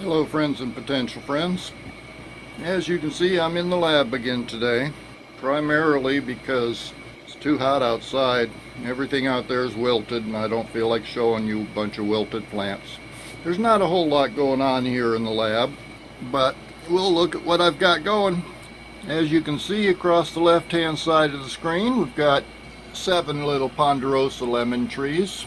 Hello friends and potential friends. As you can see, I'm in the lab again today, primarily because it's too hot outside. Everything out there is wilted and I don't feel like showing you a bunch of wilted plants. There's not a whole lot going on here in the lab, but we'll look at what I've got going. As you can see across the left hand side of the screen, we've got 7 little ponderosa lemon trees.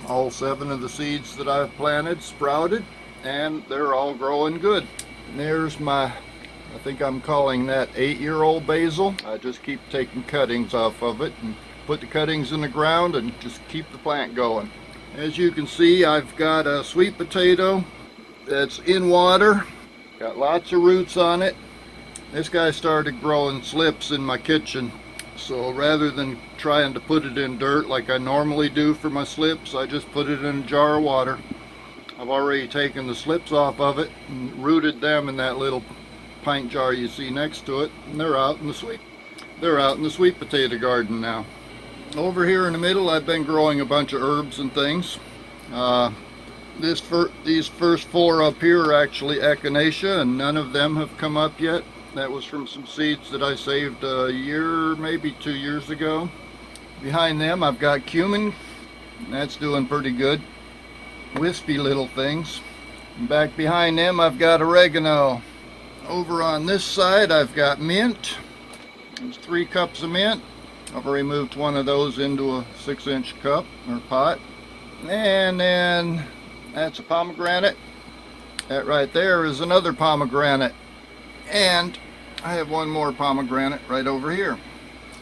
All 7 of the seeds that I've planted sprouted and they're all growing good. And there's my, I think I'm calling that 8-year-old basil. I just keep taking cuttings off of it and put the cuttings in the ground and just keep the plant going. As you can see, I've got a sweet potato that's in water, got lots of roots on it. This guy started growing slips in my kitchen, so rather than trying to put it in dirt like I normally do for my slips, I just put it in a jar of water. I've already taken the slips off of it and rooted them in that little pint jar you see next to it, and they're out in the sweet potato garden now. Over here in the middle, I've been growing a bunch of herbs and things. These first 4 up here are actually echinacea, and none of them have come up yet. That was from some seeds that I saved a year, maybe 2 years ago. Behind them I've got cumin, and that's doing pretty good. Wispy little things. And back behind them I've got oregano. Over on this side I've got mint. There's 3 cups of mint. I've already moved one of those into a 6-inch cup or pot. And then that's a pomegranate. That right there is another pomegranate. And I have one more pomegranate right over here.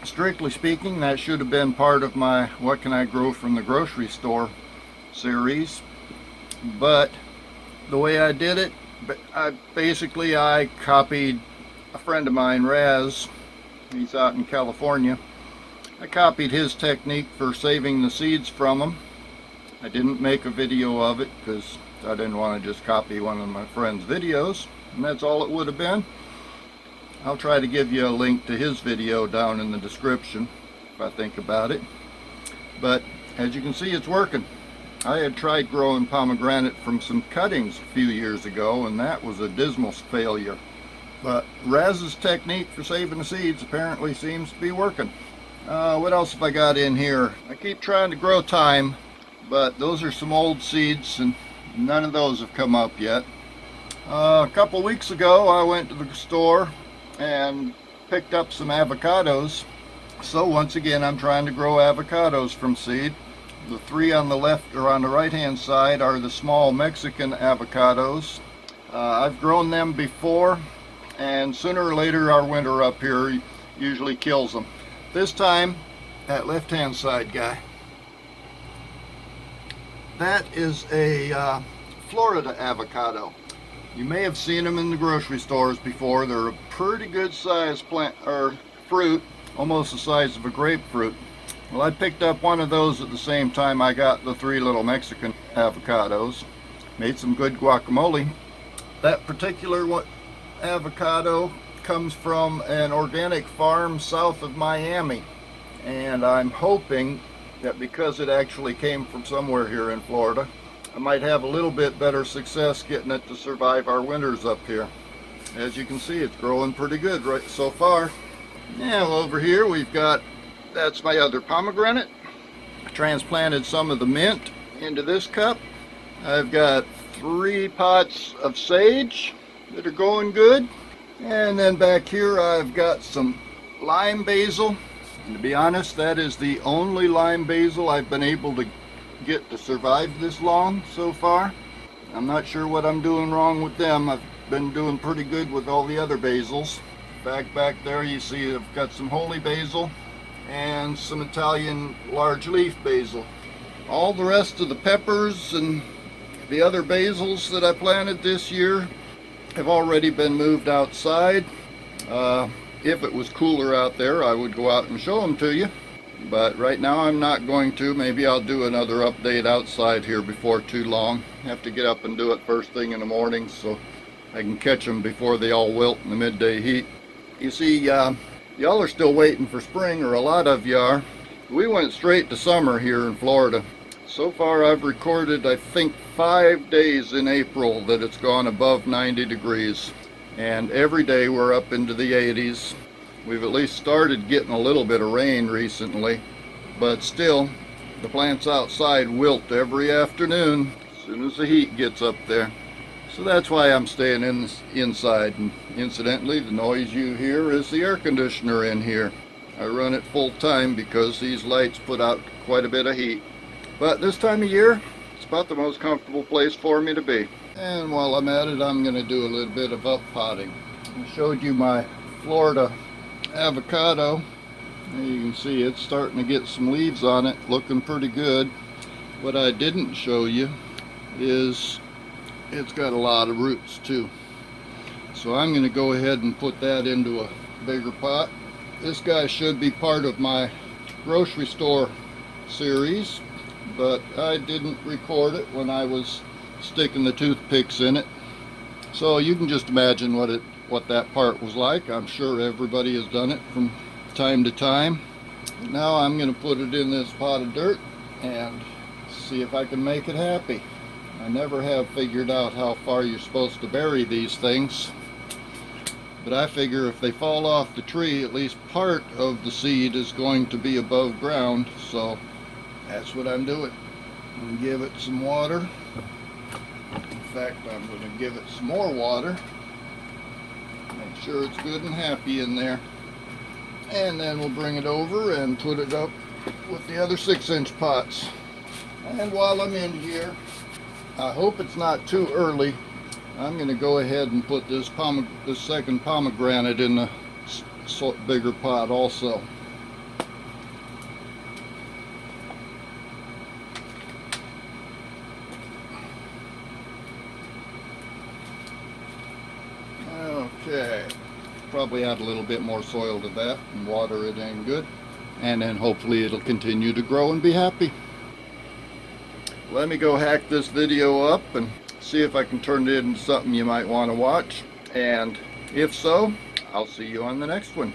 Strictly speaking, that should have been part of my What Can I Grow from the Grocery Store series. But the way I did it, I copied a friend of mine, Raz. He's out in California. I copied his technique for saving the seeds from them. I didn't make a video of it because I didn't want to just copy one of my friend's videos, and that's all it would have been. I'll try to give you a link to his video down in the description if I think about it. But as you can see, it's working. I had tried growing pomegranate from some cuttings a few years ago, and that was a dismal failure. But Raz's technique for saving the seeds apparently seems to be working. What else have I got in here? I keep trying to grow thyme, but those are some old seeds and none of those have come up yet. A couple weeks ago I went to the store and picked up some avocados. So once again I'm trying to grow avocados from seed. The 3 on the left or on the right hand side are the small Mexican avocados. I've grown them before, and sooner or later our winter up here usually kills them. This time, that left hand side guy, that is a Florida avocado. You may have seen them in the grocery stores before. They're a pretty good size plant or fruit, almost the size of a grapefruit. Well, I picked up one of those at the same time I got the 3 little Mexican avocados. Made some good guacamole. That particular avocado comes from an organic farm south of Miami, and I'm hoping that because it actually came from somewhere here in Florida, I might have a little bit better success getting it to survive our winters up here. As you can see, it's growing pretty good right so far. Now over here we've got, that's my other pomegranate. I transplanted some of the mint into this cup. I've got 3 pots of sage that are going good. And then back here I've got some lime basil. And to be honest, that is the only lime basil I've been able to get to survive this long so far. I'm not sure what I'm doing wrong with them. I've been doing pretty good with all the other basils. Back there you see I've got some holy basil and some Italian large leaf basil. All the rest of the peppers and the other basils that I planted this year have already been moved outside. If it was cooler out there, I would go out and show them to you. But right now I'm not going to. Maybe I'll do another update outside here before too long. Have to get up and do it first thing in the morning so I can catch them before they all wilt in the midday heat. You see, y'all are still waiting for spring, or a lot of you are. We went straight to summer here in Florida. So far I've recorded, I think, 5 days in April that it's gone above 90 degrees. And every day we're up into the 80s. We've at least started getting a little bit of rain recently, but still, the plants outside wilt every afternoon as soon as the heat gets up there. So that's why I'm staying inside. And incidentally, the noise you hear is the air conditioner in here. I run it full time because these lights put out quite a bit of heat. But this time of year, it's about the most comfortable place for me to be. And while I'm at it, I'm going to do a little bit of up-potting. I showed you my Florida avocado. There you can see it's starting to get some leaves on it, looking pretty good. What I didn't show you is it's got a lot of roots too. So I'm going to go ahead and put that into a bigger pot. This guy should be part of my grocery store series, but I didn't record it when I was sticking the toothpicks in it. So you can just imagine what that part was like. I'm sure everybody has done it from time to time. Now I'm going to put it in this pot of dirt and see if I can make it happy. I never have figured out how far you're supposed to bury these things, but I figure if they fall off the tree, at least part of the seed is going to be above ground. So that's what I'm doing. I'm going to give it some water. In fact, I'm going to give it some more water. Make sure it's good and happy in there. And then we'll bring it over and put it up with the other 6-inch pots. And while I'm in here, I hope it's not too early, I'm going to go ahead and put this second pomegranate in the bigger pot also. Okay, probably add a little bit more soil to that and water it in good, and then hopefully it'll continue to grow and be happy. Let me go hack this video up and see if I can turn it into something you might want to watch, and if so, I'll see you on the next one.